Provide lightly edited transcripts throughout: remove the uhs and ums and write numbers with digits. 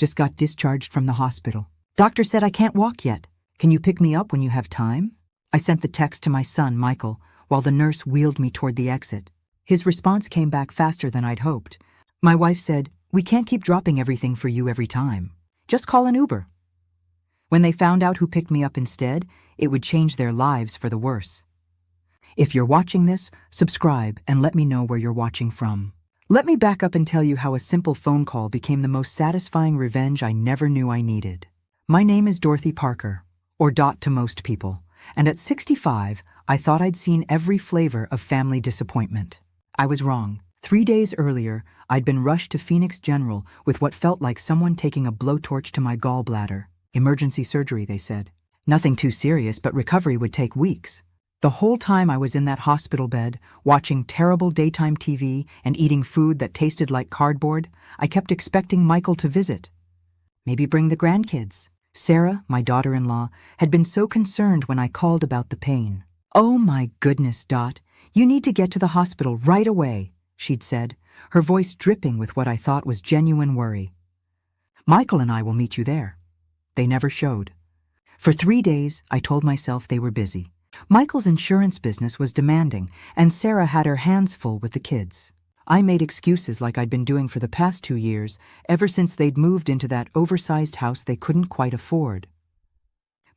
Just got discharged from the hospital. Doctor said I can't walk yet. Can you pick me up when you have time? I sent the text to my son, Michael, while the nurse wheeled me toward the exit. His response came back faster than I'd hoped. My wife said, "We can't keep dropping everything for you every time. Just call an Uber." When they found out who picked me up instead, it would change their lives for the worse. If you're watching this, subscribe and let me know where you're watching from. Let me back up and tell you how a simple phone call became the most satisfying revenge I never knew I needed. My name is Dorothy Parker, or Dot to most people, and at 65, I thought I'd seen every flavor of family disappointment. I was wrong. 3 days earlier, I'd been rushed to Phoenix General with what felt like someone taking a blowtorch to my gallbladder. Emergency surgery, they said. Nothing too serious, but recovery would take weeks. The whole time I was in that hospital bed, watching terrible daytime TV and eating food that tasted like cardboard, I kept expecting Michael to visit. Maybe bring the grandkids. Sarah, my daughter-in-law, had been so concerned when I called about the pain. "Oh my goodness, Dot, you need to get to the hospital right away," she'd said, her voice dripping with what I thought was genuine worry. "Michael and I will meet you there." They never showed. For 3 days, I told myself they were busy. Michael's insurance business was demanding, and Sarah had her hands full with the kids. I made excuses like I'd been doing for the past 2 years, ever since they'd moved into that oversized house they couldn't quite afford.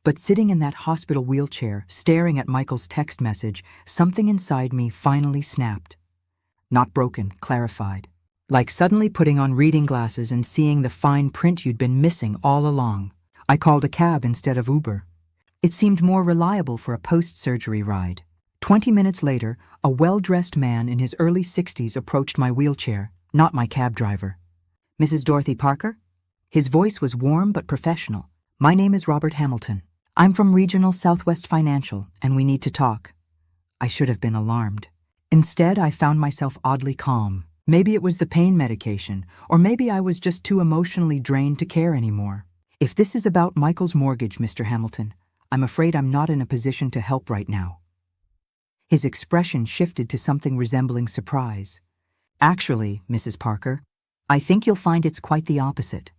But sitting in that hospital wheelchair, staring at Michael's text message, something inside me finally snapped. Not broken, clarified. Like suddenly putting on reading glasses and seeing the fine print you'd been missing all along. I called a cab instead of Uber. It seemed more reliable for a post-surgery ride. 20 minutes later, a well-dressed man in his early 60s approached my wheelchair, not my cab driver. "Mrs. Dorothy Parker?" His voice was warm but professional. "My name is Robert Hamilton. I'm from Regional Southwest Financial, and we need to talk." I should have been alarmed. Instead, I found myself oddly calm. Maybe it was the pain medication, or maybe I was just too emotionally drained to care anymore. "If this is about Michael's mortgage, Mr. Hamilton, I'm afraid I'm not in a position to help right now." His expression shifted to something resembling surprise. "Actually, Mrs. Parker, I think you'll find it's quite the opposite."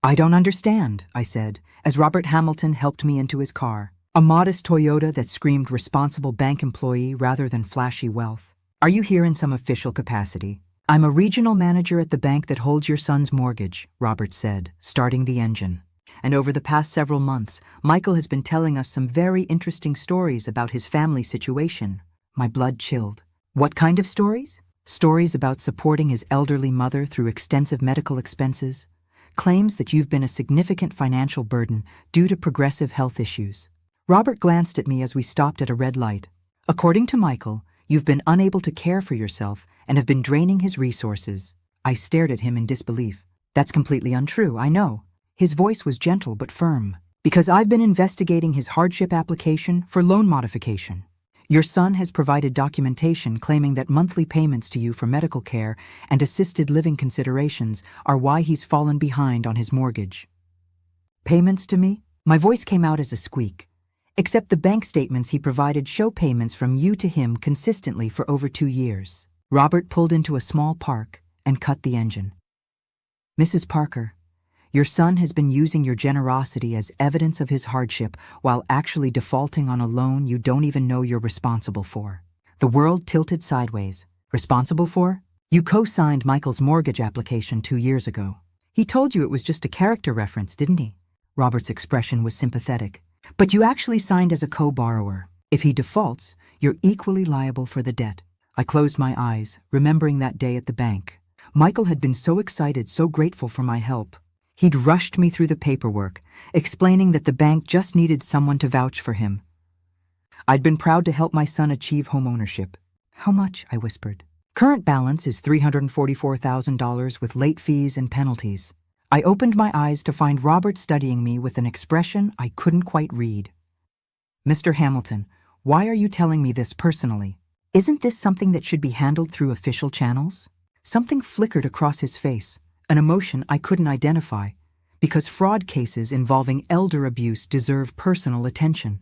"I don't understand," I said, as Robert Hamilton helped me into his car, a modest Toyota that screamed responsible bank employee rather than flashy wealth. "Are you here in some official capacity?" "I'm a regional manager at the bank that holds your son's mortgage," Robert said, starting the engine. "And over the past several months, Michael has been telling us some very interesting stories about his family situation." My blood chilled. "What kind of stories?" "Stories about supporting his elderly mother through extensive medical expenses. Claims that you've been a significant financial burden due to progressive health issues." Robert glanced at me as we stopped at a red light. "According to Michael, you've been unable to care for yourself and have been draining his resources." I stared at him in disbelief. "That's completely untrue, I know." His voice was gentle but firm. "Because I've been investigating his hardship application for loan modification. Your son has provided documentation claiming that monthly payments to you for medical care and assisted living considerations are why he's fallen behind on his mortgage." "Payments to me?" My voice came out as a squeak. "Except the bank statements he provided show payments from you to him consistently for over 2 years." Robert pulled into a small park and cut the engine. "Mrs. Parker, your son has been using your generosity as evidence of his hardship while actually defaulting on a loan you don't even know you're responsible for." The world tilted sideways. "Responsible for? You co-signed Michael's mortgage application 2 years ago. He told you it was just a character reference, didn't he?" Robert's expression was sympathetic. "But you actually signed as a co-borrower. If he defaults, you're equally liable for the debt." I closed my eyes, remembering that day at the bank. Michael had been so excited, so grateful for my help. He'd rushed me through the paperwork, explaining that the bank just needed someone to vouch for him. I'd been proud to help my son achieve homeownership. "How much?" I whispered. "Current balance is $344,000 with late fees and penalties." I opened my eyes to find Robert studying me with an expression I couldn't quite read. "Mr. Hamilton, why are you telling me this personally? Isn't this something that should be handled through official channels?" Something flickered across his face, an emotion I couldn't identify, because fraud cases involving elder abuse deserve personal attention.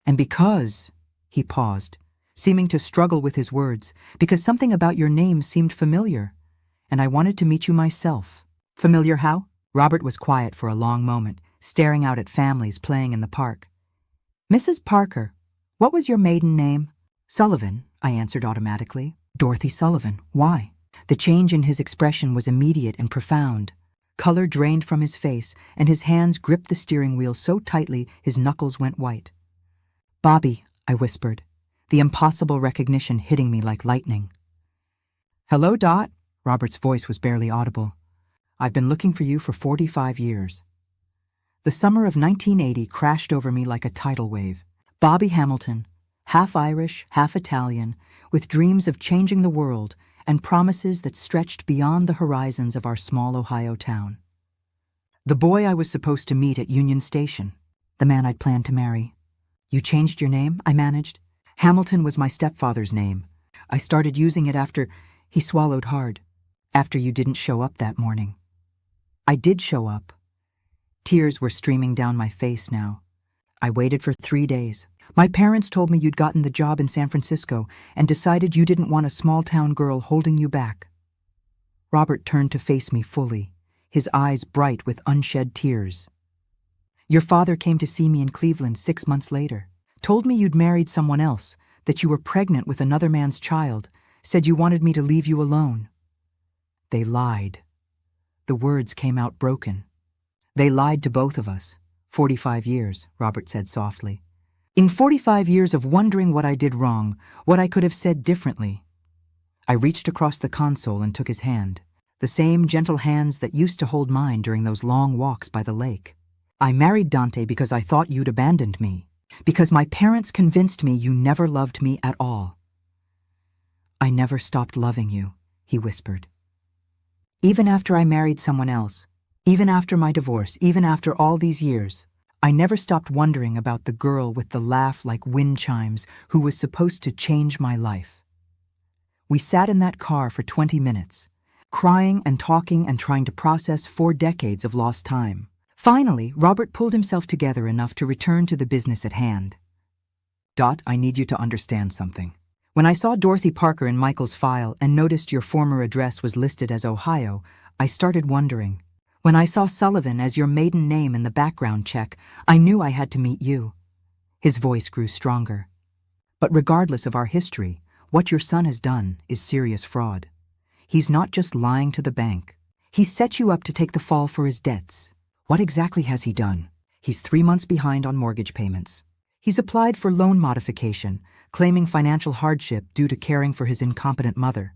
"And because," he paused, seeming to struggle with his words, "because something about your name seemed familiar, and I wanted to meet you myself." "Familiar how?" Robert was quiet for a long moment, staring out at families playing in the park. "Mrs. Parker, what was your maiden name?" "Sullivan," I answered automatically. "Dorothy Sullivan. Why?" The change in his expression was immediate and profound. Color drained from his face, and his hands gripped the steering wheel so tightly his knuckles went white. "Bobby," I whispered, the impossible recognition hitting me like lightning. "Hello, Dot." Robert's voice was barely audible. "I've been looking for you for 45 years. The summer of 1980 crashed over me like a tidal wave. Bobby Hamilton, half Irish, half Italian, with dreams of changing the world and promises that stretched beyond the horizons of our small Ohio town. The boy I was supposed to meet at Union Station, the man I'd planned to marry. "You changed your name?" I managed. "Hamilton was my stepfather's name. I started using it after—" He swallowed hard. "After you didn't show up that morning." I did show up. Tears were streaming down my face now. I waited for 3 days. My parents told me you'd gotten the job in San Francisco and decided you didn't want a small-town girl holding you back." Robert turned to face me fully, his eyes bright with unshed tears. "Your father came to see me in Cleveland 6 months later, told me you'd married someone else, that you were pregnant with another man's child, said you wanted me to leave you alone." They lied. The words came out broken. "They lied to both of us. 45 years, Robert said softly. "In 45 years of wondering what I did wrong, what I could have said differently." I reached across the console and took his hand, the same gentle hands that used to hold mine during those long walks by the lake. "I married Dante because I thought you'd abandoned me, because my parents convinced me you never loved me at all." "I never stopped loving you," he whispered. "Even after I married someone else, even after my divorce, even after all these years, I never stopped wondering about the girl with the laugh like wind chimes who was supposed to change my life." We sat in that car for 20 minutes, crying and talking and trying to process 4 decades of lost time. Finally, Robert pulled himself together enough to return to the business at hand. "Dot, I need you to understand something. When I saw Dorothy Parker in Michael's file and noticed your former address was listed as Ohio, I started wondering. When I saw Sullivan as your maiden name in the background check, I knew I had to meet you." His voice grew stronger. "But regardless of our history, what your son has done is serious fraud. He's not just lying to the bank. He set you up to take the fall for his debts. What exactly has he done? He's 3 months behind on mortgage payments. He's applied for loan modification, claiming financial hardship due to caring for his incompetent mother.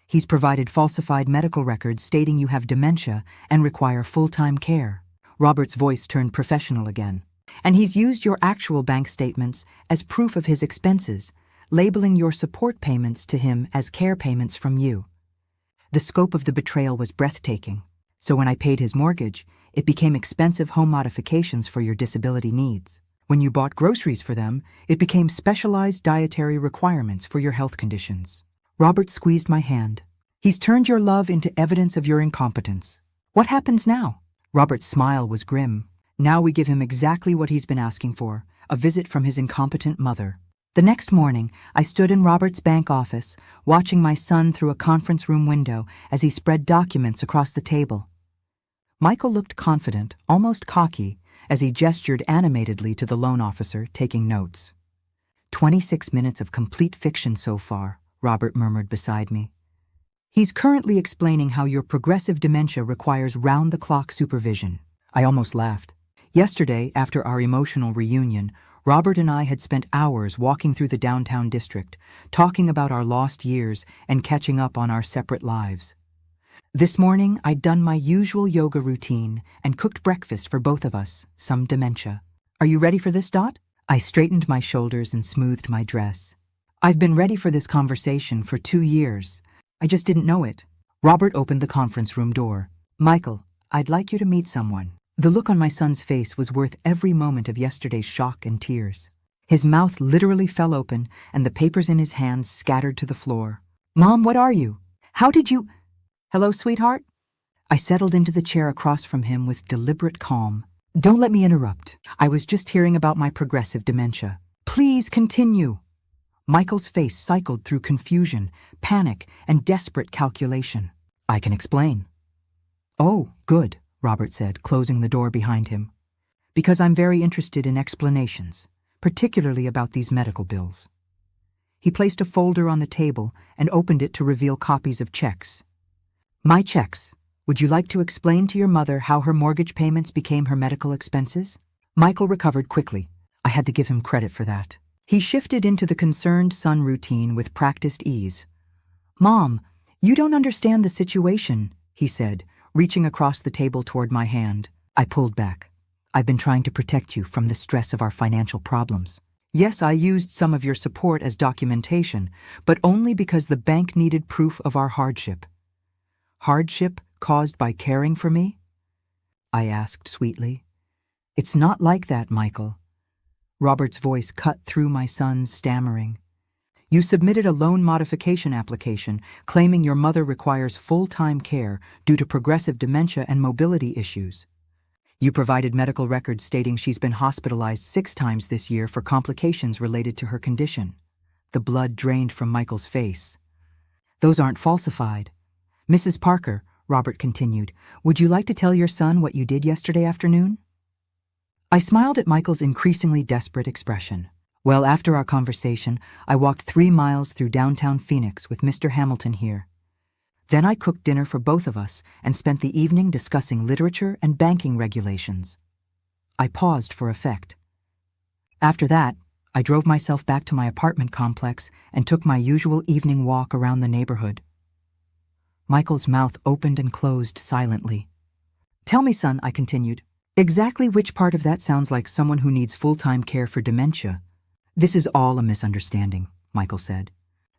He's provided falsified medical records stating you have dementia and require full-time care." Robert's voice turned professional again. "And he's used your actual bank statements as proof of his expenses, labeling your support payments to him as care payments from you." The scope of the betrayal was breathtaking. So when I paid his mortgage, it became expensive home modifications for your disability needs. When you bought groceries for them, it became specialized dietary requirements for your health conditions. Robert squeezed my hand. "He's turned your love into evidence of your incompetence. What happens now?" Robert's smile was grim. "Now we give him exactly what he's been asking for, a visit from his incompetent mother." The next morning, I stood in Robert's bank office, watching my son through a conference room window as he spread documents across the table. Michael looked confident, almost cocky, as he gestured animatedly to the loan officer, taking notes. 26 minutes of complete fiction so far," Robert murmured beside me. "He's currently explaining how your progressive dementia requires round-the-clock supervision." I almost laughed. Yesterday, after our emotional reunion, Robert and I had spent hours walking through the downtown district, talking about our lost years and catching up on our separate lives. This morning, I'd done my usual yoga routine and cooked breakfast for both of us, some dementia. "Are you ready for this, Dot?" I straightened my shoulders and smoothed my dress. "I've been ready for this conversation for 2 years. I just didn't know it." Robert opened the conference room door. "Michael, I'd like you to meet someone." The look on my son's face was worth every moment of yesterday's shock and tears. His mouth literally fell open and the papers in his hands scattered to the floor. "Mom, what are you? How did you—" "Hello, sweetheart?" I settled into the chair across from him with deliberate calm. "Don't let me interrupt. I was just hearing about my progressive dementia. Please continue." Michael's face cycled through confusion, panic, and desperate calculation. "I can explain." "Oh, good," Robert said, closing the door behind him. Because I'm very interested in explanations, particularly about these medical bills. He placed a folder on the table and opened it to reveal copies of checks. My checks. Would you like to explain to your mother how her mortgage payments became her medical expenses? Michael recovered quickly. I had to give him credit for that. He shifted into the concerned son routine with practiced ease. Mom, you don't understand the situation, he said, reaching across the table toward my hand. I pulled back. I've been trying to protect you from the stress of our financial problems. Yes, I used some of your support as documentation, but only because the bank needed proof of our hardship. Hardship caused by caring for me? I asked sweetly. It's not like that, Michael. Robert's voice cut through my son's stammering. You submitted a loan modification application claiming your mother requires full-time care due to progressive dementia and mobility issues. You provided medical records stating she's been hospitalized 6 times this year for complications related to her condition. The blood drained from Michael's face. Those aren't falsified. Mrs. Parker, Robert continued, would you like to tell your son what you did yesterday afternoon? I smiled at Michael's increasingly desperate expression. Well, after our conversation, I walked 3 miles through downtown Phoenix with Mr. Hamilton here. Then I cooked dinner for both of us and spent the evening discussing literature and banking regulations. I paused for effect. After that, I drove myself back to my apartment complex and took my usual evening walk around the neighborhood. Michael's mouth opened and closed silently. Tell me, son, I continued, exactly which part of that sounds like someone who needs full-time care for dementia. This is all a misunderstanding, Michael said.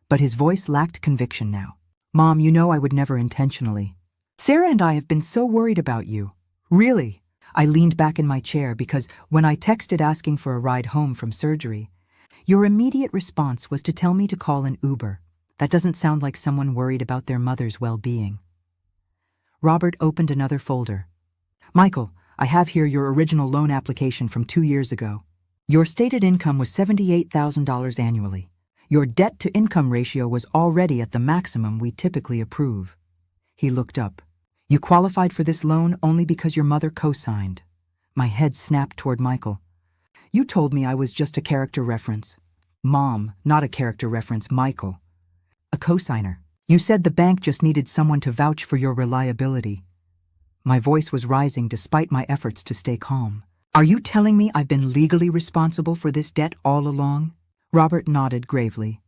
But his voice lacked conviction now. Mom, you know I would never intentionally. Sarah and I have been so worried about you. Really? I leaned back in my chair because when I texted asking for a ride home from surgery, your immediate response was to tell me to call an Uber. That doesn't sound like someone worried about their mother's well-being. Robert opened another folder. Michael, I have here your original loan application from 2 years ago. Your stated income was $78,000 annually. Your debt-to-income ratio was already at the maximum we typically approve. He looked up. You qualified for this loan only because your mother co-signed. My head snapped toward Michael. You told me I was just a character reference. Mom, not a character reference, Michael. A co-signer. You said the bank just needed someone to vouch for your reliability. My voice was rising despite my efforts to stay calm. Are you telling me I've been legally responsible for this debt all along? Robert nodded gravely.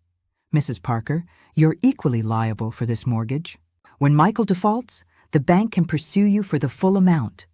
Mrs. Parker, you're equally liable for this mortgage. When Michael defaults, the bank can pursue you for the full amount.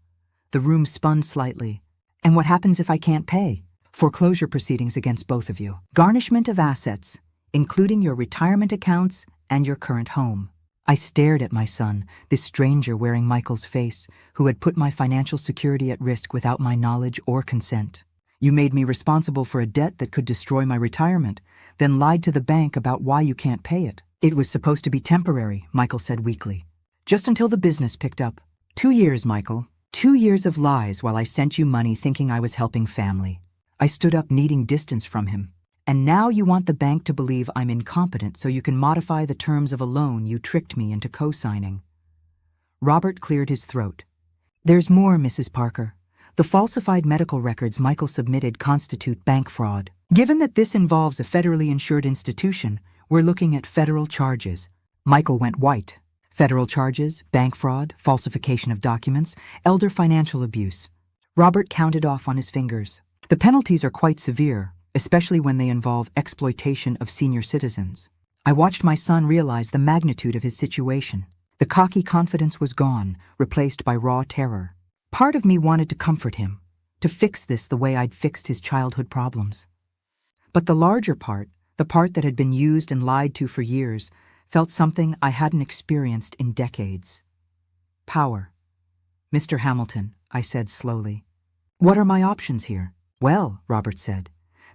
The room spun slightly. And what happens if I can't pay? Foreclosure proceedings against both of you. Garnishment of assets, including your retirement accounts and your current home. I stared at my son, this stranger wearing Michael's face, who had put my financial security at risk without my knowledge or consent. You made me responsible for a debt that could destroy my retirement, then lied to the bank about why you can't pay it. It was supposed to be temporary, Michael said weakly. Just until the business picked up. 2 years, Michael. 2 years of lies while I sent you money thinking I was helping family. I stood up needing distance from him. And now you want the bank to believe I'm incompetent so you can modify the terms of a loan you tricked me into co-signing. Robert cleared his throat. There's more, Mrs. Parker. The falsified medical records Michael submitted constitute bank fraud. Given that this involves a federally insured institution, we're looking at federal charges. Michael went white. Federal charges, bank fraud, falsification of documents, elder financial abuse. Robert counted off on his fingers. The penalties are quite severe, especially when they involve exploitation of senior citizens. I watched my son realize the magnitude of his situation. The cocky confidence was gone, replaced by raw terror. Part of me wanted to comfort him, to fix this the way I'd fixed his childhood problems. But the larger part, the part that had been used and lied to for years, felt something I hadn't experienced in decades. Power. Mr. Hamilton, I said slowly. What are my options here? Well, Robert said,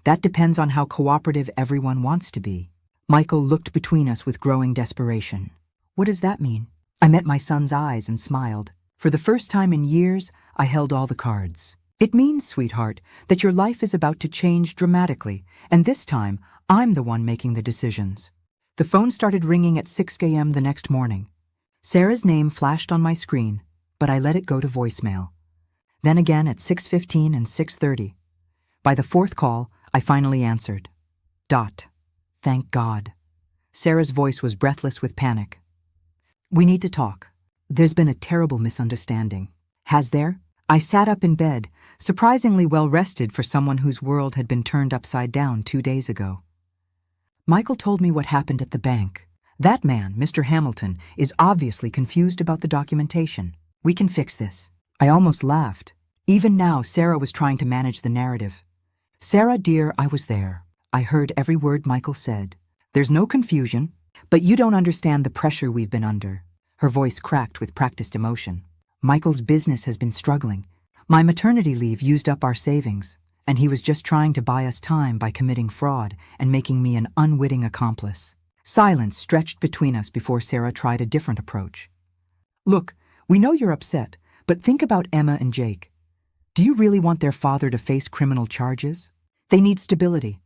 that depends on how cooperative everyone wants to be. Michael looked between us with growing desperation. What does that mean? I met my son's eyes and smiled. For the first time in years, I held all the cards. It means, sweetheart, that your life is about to change dramatically, and this time, I'm the one making the decisions. The phone started ringing at 6 a.m. the next morning. Sarah's name flashed on my screen. but I let it go to voicemail. Then again at 6:15 and 6:30. By the fourth call, I finally answered. Thank God. Sarah's voice was breathless with panic. We need to talk. There's been a terrible misunderstanding. Has there? I sat up in bed, surprisingly well rested for someone whose world had been turned upside down 2 days ago. Michael told me what happened at the bank. That man, Mr. Hamilton, is obviously confused about the documentation. We can fix this. I almost laughed. Even now, Sarah was trying to manage the narrative. Sarah, dear, I was there. I heard every word Michael said. There's no confusion, but you don't understand the pressure we've been under. Her voice cracked with practiced emotion. Michael's business has been struggling. My maternity leave used up our savings, and he was just trying to buy us time by committing fraud and making me an unwitting accomplice. Silence stretched between us before Sarah tried a different approach. Look, we know you're upset, but think about Emma and Jake. Do you really want their father to face criminal charges? They need stability.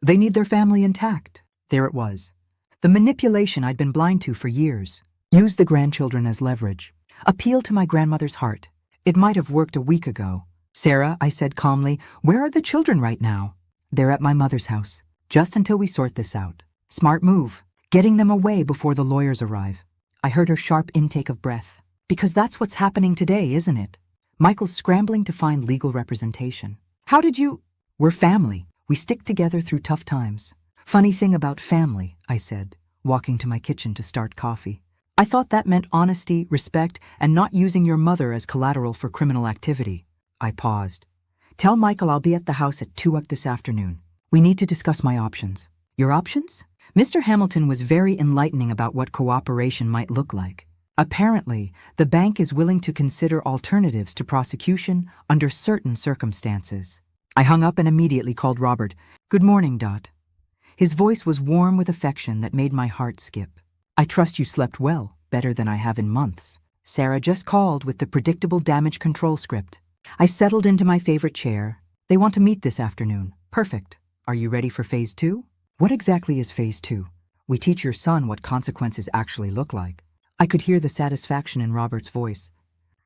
They need their family intact. There it was. The manipulation I'd been blind to for years. Use the grandchildren as leverage. Appeal to my grandmother's heart. It might have worked a week ago. Sarah, I said calmly, where are the children right now? They're at my mother's house, just until we sort this out. Smart move. Getting them away before the lawyers arrive. I heard her sharp intake of breath. Because that's what's happening today, isn't it? Michael's scrambling to find legal representation. How did you... We're family. We stick together through tough times. Funny thing about family, I said, walking to my kitchen to start coffee. I thought that meant honesty, respect, and not using your mother as collateral for criminal activity. I paused. Tell Michael I'll be at the house at 2 this afternoon. We need to discuss my options. Your options? Mr. Hamilton was very enlightening about what cooperation might look like. Apparently, the bank is willing to consider alternatives to prosecution under certain circumstances. I hung up and immediately called Robert. Good morning, Dot. His voice was warm with affection that made my heart skip. I trust you slept well, better than I have in months. Sarah just called with the predictable damage control script. I settled into my favorite chair. They want to meet this afternoon. Perfect. Are you ready for phase 2? What exactly is phase 2? We teach your son what consequences actually look like. I could hear the satisfaction in Robert's voice.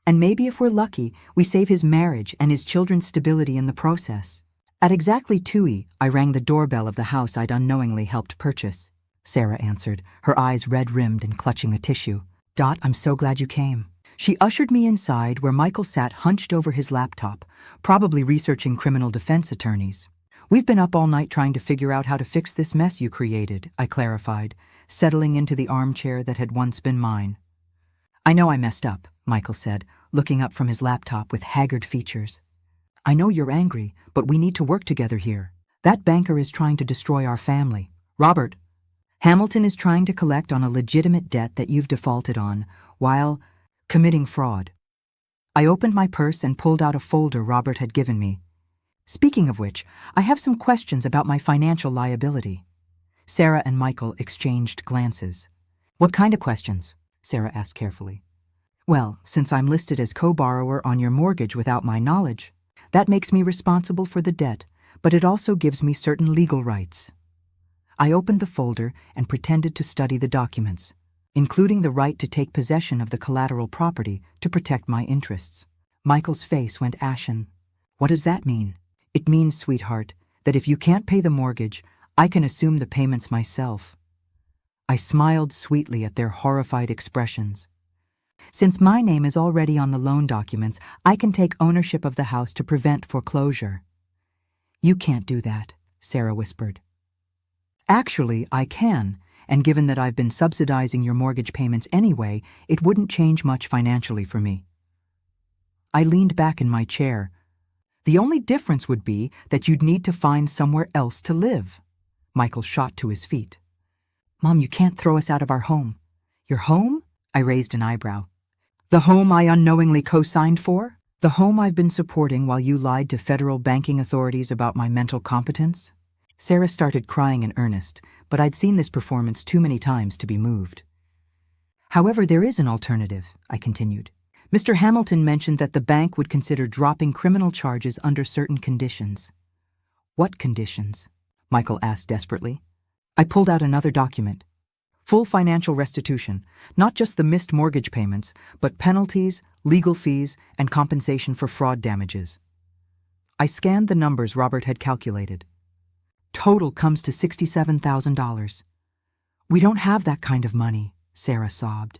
And maybe if we're lucky, we save his marriage and his children's stability in the process. At exactly 2, I rang the doorbell of the house I'd unknowingly helped purchase. Sarah answered, her eyes red-rimmed and clutching a tissue. Dot, I'm so glad you came. She ushered me inside where Michael sat hunched over his laptop, probably researching criminal defense attorneys. We've been up all night trying to figure out how to fix this mess you created, I clarified, settling into the armchair that had once been mine. I know I messed up, Michael said, looking up from his laptop with haggard features. I know you're angry, but we need to work together here. That banker is trying to destroy our family. Robert, Hamilton is trying to collect on a legitimate debt that you've defaulted on, while committing fraud. I opened my purse and pulled out a folder Robert had given me. Speaking of which, I have some questions about my financial liability. Sarah and Michael exchanged glances. What kind of questions? Sarah asked carefully. Well, since I'm listed as co-borrower on your mortgage without my knowledge, that makes me responsible for the debt, but it also gives me certain legal rights. I opened the folder and pretended to study the documents, including the right to take possession of the collateral property to protect my interests. Michael's face went ashen. What does that mean? It means, sweetheart, that if you can't pay the mortgage, I can assume the payments myself. I smiled sweetly at their horrified expressions. Since my name is already on the loan documents, I can take ownership of the house to prevent foreclosure. You can't do that, Sarah whispered. Actually, I can, and given that I've been subsidizing your mortgage payments anyway, it wouldn't change much financially for me. I leaned back in my chair. The only difference would be that you'd need to find somewhere else to live. Michael shot to his feet. Mom, you can't throw us out of our home. Your home? I raised an eyebrow. The home I unknowingly co-signed for? The home I've been supporting while you lied to federal banking authorities about my mental competence? Sarah started crying in earnest, but I'd seen this performance too many times to be moved. However, there is an alternative, I continued. Mr. Hamilton mentioned that the bank would consider dropping criminal charges under certain conditions. What conditions? Michael asked desperately. I pulled out another document. Full financial restitution, not just the missed mortgage payments, but penalties, legal fees, and compensation for fraud damages. I scanned the numbers Robert had calculated. Total comes to $67,000. We don't have that kind of money, Sarah sobbed.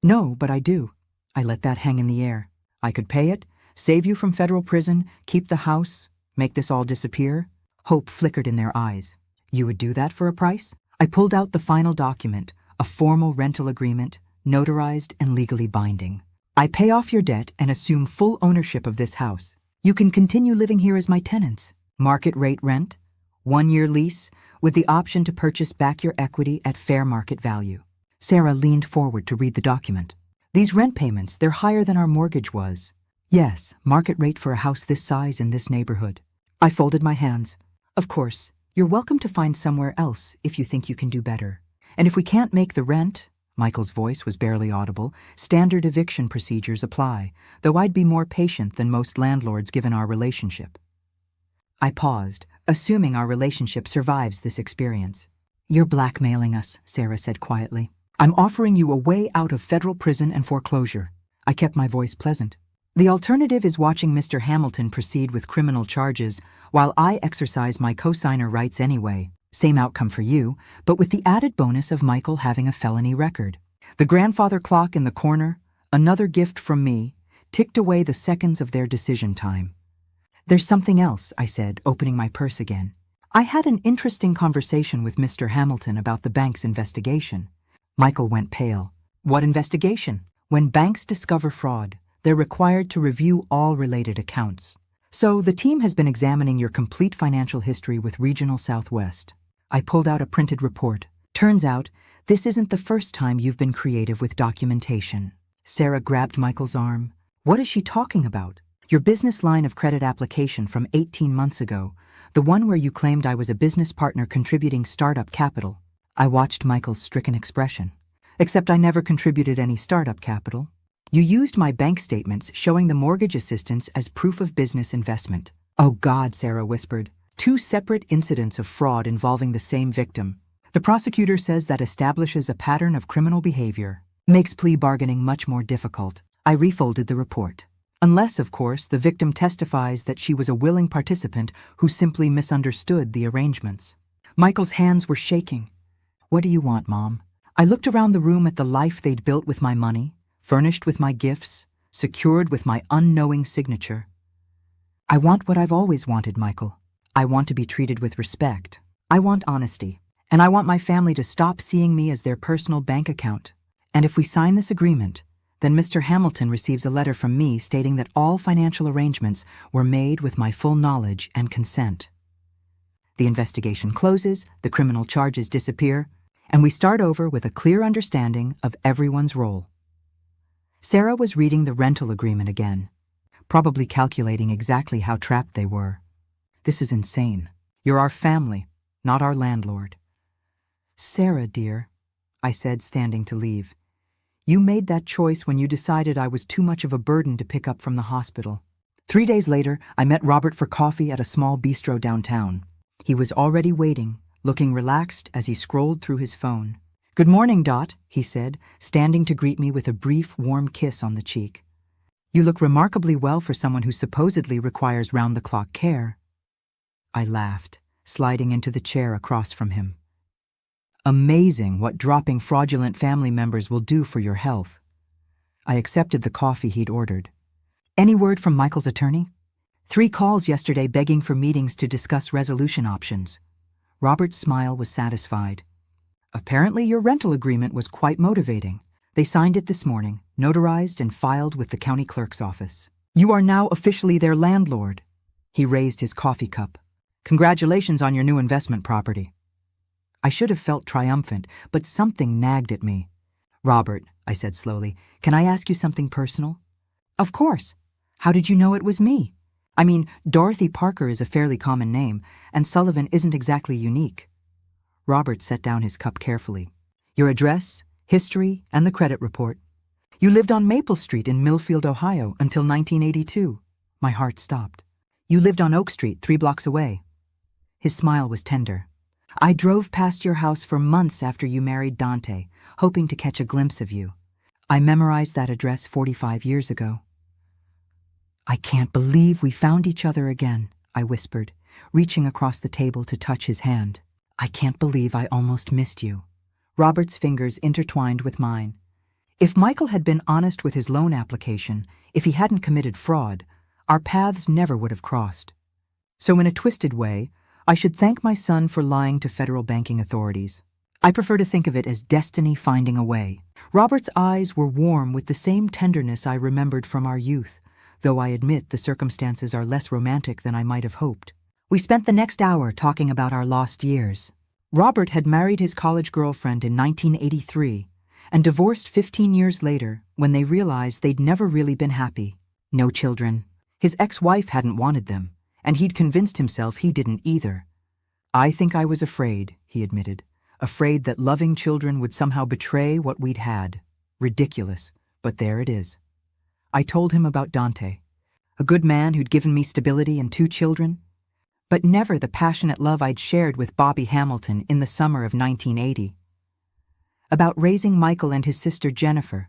No, but I do. I let that hang in the air. I could pay it, save you from federal prison, keep the house, make this all disappear. Hope flickered in their eyes. You would do that for a price? I pulled out the final document, a formal rental agreement, notarized and legally binding. I pay off your debt and assume full ownership of this house. You can continue living here as my tenants. Market rate rent, 1-year lease, with the option to purchase back your equity at fair market value. Sarah leaned forward to read the document. These rent payments, they're higher than our mortgage was. Yes, market rate for a house this size in this neighborhood. I folded my hands. Of course, you're welcome to find somewhere else if you think you can do better. And if we can't make the rent, Michael's voice was barely audible, standard eviction procedures apply, though I'd be more patient than most landlords given our relationship. I paused, assuming our relationship survives this experience. You're blackmailing us, Sarah said quietly. I'm offering you a way out of federal prison and foreclosure. I kept my voice pleasant. The alternative is watching Mr. Hamilton proceed with criminal charges while I exercise my cosigner rights anyway. Same outcome for you, but with the added bonus of Michael having a felony record. The grandfather clock in the corner, another gift from me, ticked away the seconds of their decision time. There's something else, I said, opening my purse again. I had an interesting conversation with Mr. Hamilton about the bank's investigation. Michael went pale. What investigation? When banks discover fraud, they're required to review all related accounts. So the team has been examining your complete financial history with Regional Southwest. I pulled out a printed report. Turns out, this isn't the first time you've been creative with documentation. Sarah grabbed Michael's arm. What is she talking about? Your business line of credit application from 18 months ago, the one where you claimed I was a business partner contributing startup capital. I watched Michael's stricken expression. Except I never contributed any startup capital. You used my bank statements showing the mortgage assistance as proof of business investment. Oh God, Sarah whispered. 2 separate incidents of fraud involving the same victim. The prosecutor says that establishes a pattern of criminal behavior. Makes plea bargaining much more difficult. I refolded the report. Unless, of course, the victim testifies that she was a willing participant who simply misunderstood the arrangements. Michael's hands were shaking. What do you want, Mom? I looked around the room at the life they'd built with my money, furnished with my gifts, secured with my unknowing signature. I want what I've always wanted, Michael. I want to be treated with respect. I want honesty. And I want my family to stop seeing me as their personal bank account. And if we sign this agreement, then Mr. Hamilton receives a letter from me stating that all financial arrangements were made with my full knowledge and consent. The investigation closes, the criminal charges disappear, and we start over with a clear understanding of everyone's role. Sarah was reading the rental agreement again, probably calculating exactly how trapped they were. This is insane. You're our family, not our landlord. Sarah, dear, I said, standing to leave. You made that choice when you decided I was too much of a burden to pick up from the hospital. 3 days later, I met Robert for coffee at a small bistro downtown. He was already waiting, looking relaxed as he scrolled through his phone. Good morning, Dot, he said, standing to greet me with a brief, warm kiss on the cheek. You look remarkably well for someone who supposedly requires round-the-clock care. I laughed, sliding into the chair across from him. Amazing what dropping fraudulent family members will do for your health. I accepted the coffee he'd ordered. Any word from Michael's attorney? 3 calls yesterday begging for meetings to discuss resolution options. Robert's smile was satisfied. Apparently your rental agreement was quite motivating. They signed it this morning, notarized and filed with the county clerk's office. You are now officially their landlord. He raised his coffee cup. Congratulations on your new investment property. I should have felt triumphant, but something nagged at me. Robert, I said slowly, can I ask you something personal? Of course. How did you know it was me? I mean, Dorothy Parker is a fairly common name, and Sullivan isn't exactly unique. Robert set down his cup carefully. Your address, history, and the credit report. You lived on Maple Street in Millfield, Ohio, until 1982. My heart stopped. You lived on Oak Street, 3 blocks away. His smile was tender. I drove past your house for months after you married Dante, hoping to catch a glimpse of you. I memorized that address 45 years ago. I can't believe we found each other again, I whispered, reaching across the table to touch his hand. I can't believe I almost missed you. Robert's fingers intertwined with mine. If Michael had been honest with his loan application, if he hadn't committed fraud, our paths never would have crossed. So in a twisted way, I should thank my son for lying to federal banking authorities. I prefer to think of it as destiny finding a way. Robert's eyes were warm with the same tenderness I remembered from our youth, though I admit the circumstances are less romantic than I might have hoped. We spent the next hour talking about our lost years. Robert had married his college girlfriend in 1983 and divorced 15 years later when they realized they'd never really been happy. No children. His ex-wife hadn't wanted them, and he'd convinced himself he didn't either. I think I was afraid, he admitted, afraid that loving children would somehow betray what we'd had. Ridiculous, but there it is. I told him about Dante, a good man who'd given me stability and 2 children, but never the passionate love I'd shared with Bobby Hamilton in the summer of 1980. About raising Michael and his sister Jennifer,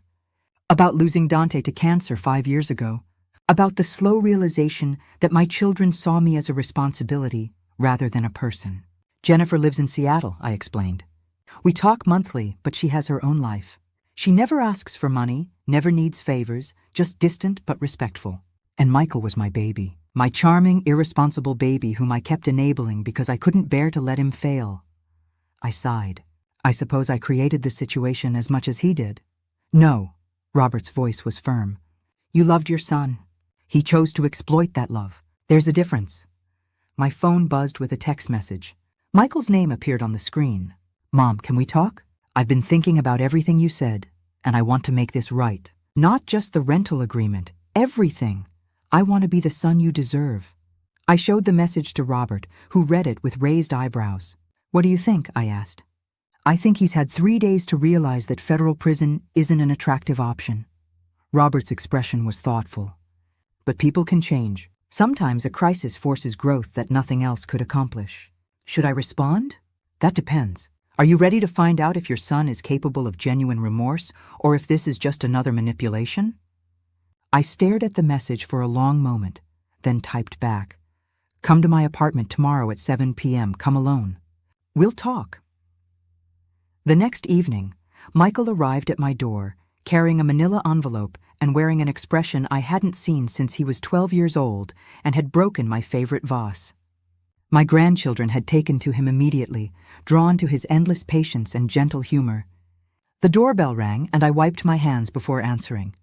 about losing Dante to cancer 5 years ago, about the slow realization that my children saw me as a responsibility rather than a person. Jennifer lives in Seattle, I explained. We talk monthly, but she has her own life. She never asks for money, never needs favors, just distant but respectful. And Michael was my baby, my charming, irresponsible baby whom I kept enabling because I couldn't bear to let him fail. I sighed. I suppose I created this situation as much as he did. No, Robert's voice was firm. You loved your son. He chose to exploit that love. There's a difference. My phone buzzed with a text message. Michael's name appeared on the screen. Mom, can we talk? I've been thinking about everything you said, and I want to make this right. Not just the rental agreement, everything. I want to be the son you deserve. I showed the message to Robert, who read it with raised eyebrows. What do you think? I asked. I think he's had 3 days to realize that federal prison isn't an attractive option. Robert's expression was thoughtful. But people can change. Sometimes a crisis forces growth that nothing else could accomplish. Should I respond? That depends. Are you ready to find out if your son is capable of genuine remorse, or if this is just another manipulation? I stared at the message for a long moment, then typed back. Come to my apartment tomorrow at 7 p.m. Come alone. We'll talk. The next evening, Michael arrived at my door, carrying a manila envelope and wearing an expression I hadn't seen since he was 12 years old and had broken my favorite vase. My grandchildren had taken to him immediately, drawn to his endless patience and gentle humor. The doorbell rang and I wiped my hands before answering.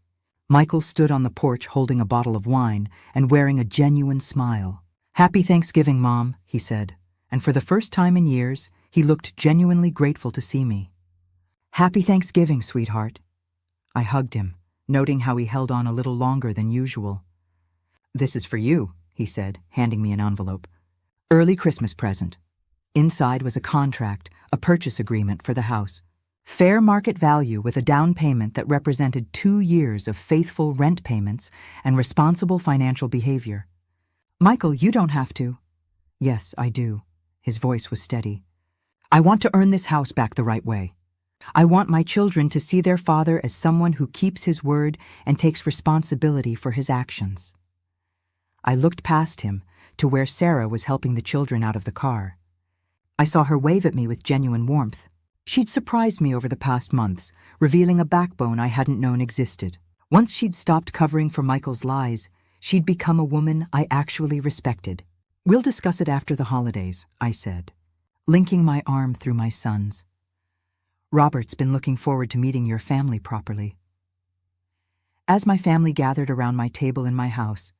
Michael stood on the porch holding a bottle of wine and wearing a genuine smile. Happy Thanksgiving, Mom, he said, and for the first time in years, he looked genuinely grateful to see me. Happy Thanksgiving, sweetheart. I hugged him, noting how he held on a little longer than usual. This is for you, he said, handing me an envelope. Early Christmas present. Inside was a contract, a purchase agreement for the house. Fair market value with a down payment that represented 2 years of faithful rent payments and responsible financial behavior. Michael, you don't have to. Yes, I do. His voice was steady. I want to earn this house back the right way. I want my children to see their father as someone who keeps his word and takes responsibility for his actions. I looked past him to where Sarah was helping the children out of the car. I saw her wave at me with genuine warmth. She'd surprised me over the past months, revealing a backbone I hadn't known existed. Once she'd stopped covering for Michael's lies, she'd become a woman I actually respected. We'll discuss it after the holidays, I said, linking my arm through my son's. Robert's been looking forward to meeting your family properly. As my family gathered around my table in my house,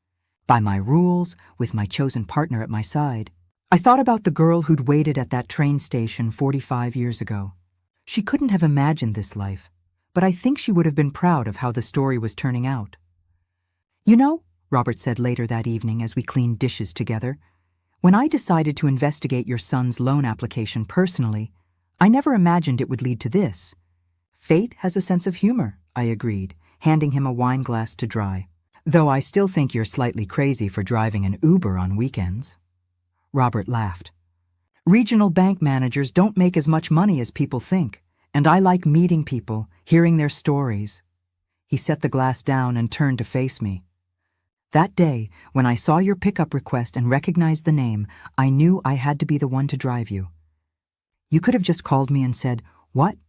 by my rules, with my chosen partner at my side, I thought about the girl who'd waited at that train station 45 years ago. She couldn't have imagined this life, but I think she would have been proud of how the story was turning out. You know, Robert said later that evening as we cleaned dishes together, when I decided to investigate your son's loan application personally, I never imagined it would lead to this. Fate has a sense of humor, I agreed, handing him a wine glass to dry. Though I still think you're slightly crazy for driving an Uber on weekends. Robert laughed. Regional bank managers don't make as much money as people think, and I like meeting people, hearing their stories. He set the glass down and turned to face me. That day, when I saw your pickup request and recognized the name, I knew I had to be the one to drive you. You could have just called me and said, "What?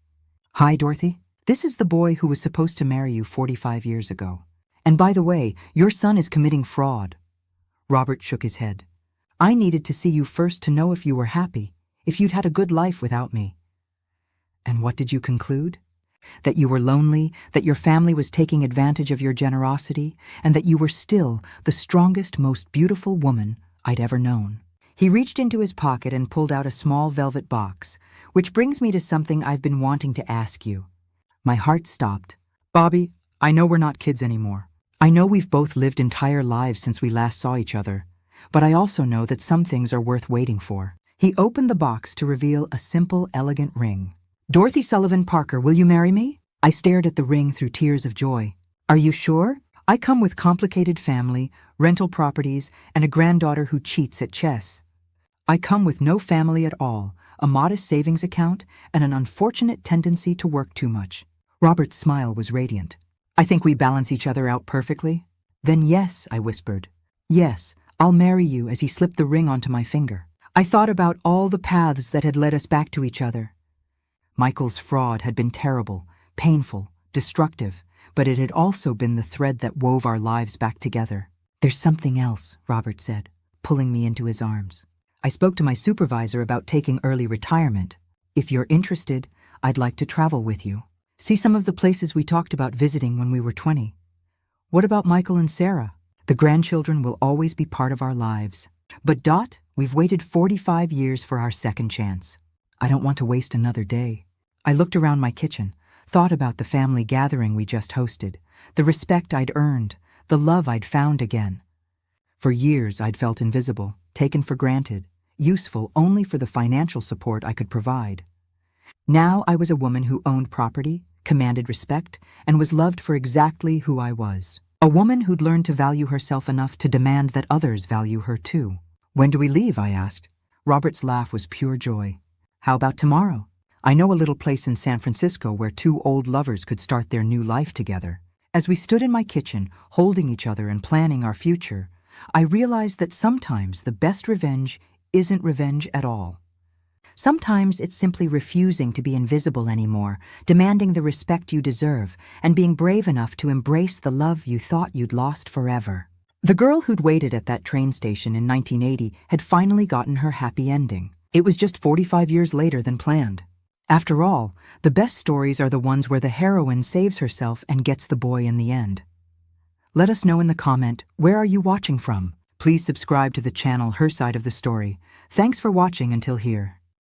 Hi, Dorothy. This is the boy who was supposed to marry you 45 years ago. And by the way, your son is committing fraud." Robert shook his head. "I needed to see you first to know if you were happy, if you'd had a good life without me." "And what did you conclude? That you were lonely, that your family was taking advantage of your generosity, and that you were still the strongest, most beautiful woman I'd ever known." He reached into his pocket and pulled out a small velvet box, which brings me to something I've been wanting to ask you. My heart stopped. "Bobby, I know we're not kids anymore. I know we've both lived entire lives since we last saw each other, but I also know that some things are worth waiting for." He opened the box to reveal a simple, elegant ring. "Dorothy Sullivan Parker, will you marry me?" I stared at the ring through tears of joy. "Are you sure? I come with complicated family, rental properties, and a granddaughter who cheats at chess. I come with no family at all, a modest savings account, and an unfortunate tendency to work too much." Robert's smile was radiant. "I think we balance each other out perfectly." "Then yes," I whispered. "Yes, I'll marry you," as he slipped the ring onto my finger. I thought about all the paths that had led us back to each other. Michael's fraud had been terrible, painful, destructive, but it had also been the thread that wove our lives back together. "There's something else," Robert said, pulling me into his arms. "I spoke to my supervisor about taking early retirement. If you're interested, I'd like to travel with you. See some of the places we talked about visiting when we were 20. What about Michael and Sarah? The grandchildren will always be part of our lives. But Dot, we've waited 45 years for our second chance. I don't want to waste another day." I looked around my kitchen, thought about the family gathering we just hosted, the respect I'd earned, the love I'd found again. For years I'd felt invisible, taken for granted, useful only for the financial support I could provide. Now I was a woman who owned property, commanded respect, and was loved for exactly who I was. A woman who'd learned to value herself enough to demand that others value her too. "When do we leave?" I asked. Robert's laugh was pure joy. "How about tomorrow? I know a little place in San Francisco where two old lovers could start their new life together." As we stood in my kitchen, holding each other and planning our future, I realized that sometimes the best revenge isn't revenge at all. Sometimes it's simply refusing to be invisible anymore, demanding the respect you deserve, and being brave enough to embrace the love you thought you'd lost forever. The girl who'd waited at that train station in 1980 had finally gotten her happy ending. It was just 45 years later than planned. After all, the best stories are the ones where the heroine saves herself and gets the boy in the end. Let us know in the comment, where are you watching from? Please subscribe to the channel Her Side of the Story. Thanks for watching until here.